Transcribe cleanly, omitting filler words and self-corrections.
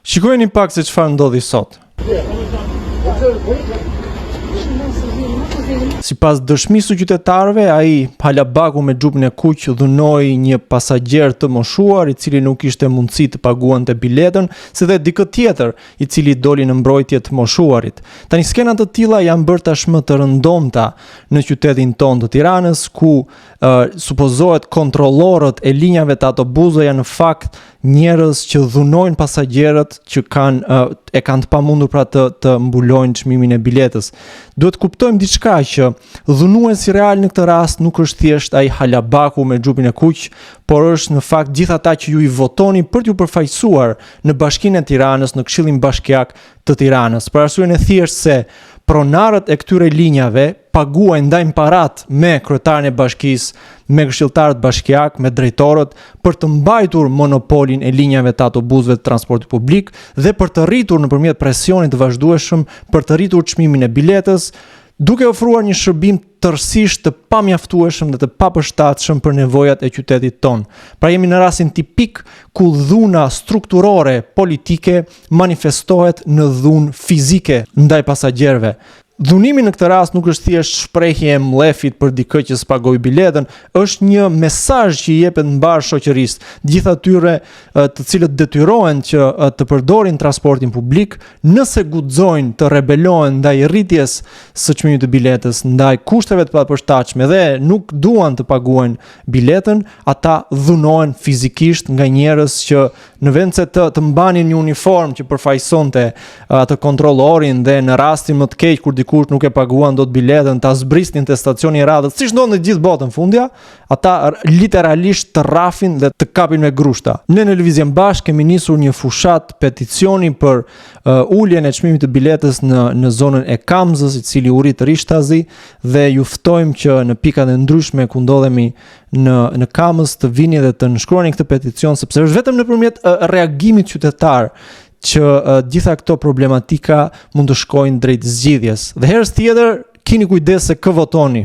Shikojeni pak se çfarë ndodhi sot. Sipas dëshmisë së qytetarëve, ai halabaku me xhupin e kuq dhunoi një pasagjer të moshuar i cili nuk kishte mundësi të paguante biletën, si dhe dikë tjetër i cili doli në mbrojtje të moshuarit. Tani skena të tilla janë bërë tashmë të rëndomta në qytetin tonë të Tiranës, ku supozohet kontrollorët e linjave të autobusëve janë në fakt njerëz që dhunojnë pasagjerët që kanë të pamundur pra të mbulojnë çmimin e biletës. Duhet kuptojmë diçka që dhunuesi real në këtë rast nuk është thjesht ai halabaku me xhupin e kuq, por është në fakt gjithë ata që ju i votoni për t'ju përfaqësuar në Bashkinë e Tiranës, në Këshillin Bashkiak të Tiranës. Për arsyeën e thjeshtë se pronarët e këtyre linjave paguajnë, ndajnë parat me kryetarin e bashkisë, me këshilltarët bashkiak, me drejtorët, për të mbajtur monopolin e linjave të autobusëve të transportit publik dhe për të rritur nëpërmjet presionit të vazhdueshëm për të rritur çmimin e biletës, duke ofruar një shërbim tërësisht të pamjaftueshëm dhe të papërshtatshëm për nevojat e qytetit tonë. Pra jemi në rastin tipik ku dhuna strukturore politike manifestohet në dhunë fizike ndaj pasagjerëve. Dhunimi në këtë rast nuk është thjesht shprehje e mllefit për dikë që s'pagoi biletën, është një mesazh që i jepet mbar shoqërisë, gjithë atyre të cilët detyrohen që të përdorin transportin publik, nëse guxojnë të rebelohen ndaj rritjes së çmimit të biletës, ndaj kushteve të papërshtatshme dhe nuk duan të paguajnë biletën, ata dhunohen fizikisht nga njerëz që në vend se të mbanin një uniform që përfaqësonte atë kontrollorin dhe në rastin më të keq kur dikush nuk e paguan dot biletën, ta zbrisnin te stacioni i radhës, siç ndodh në gjithë botën fundja, ata literalisht të rrafin dhe të kapin me grushta. Ne në Lëvizjen Bashk kemi nisur një fushat peticioni për uljen e çmimit të biletës në zonën e Kamzës, i cili u rrit rishtazi, dhe ju ftojmë që në pikat e ndryshme ku ndodhemi në Kamës të vini dhe të nënshkruani këtë peticion, sepse është vetëm nëpërmjet reagimit qytetar që gjitha këto problematika mund të shkojnë drejt zgjidhjes. Dhe herës tjetër keni kujdes se kë votoni.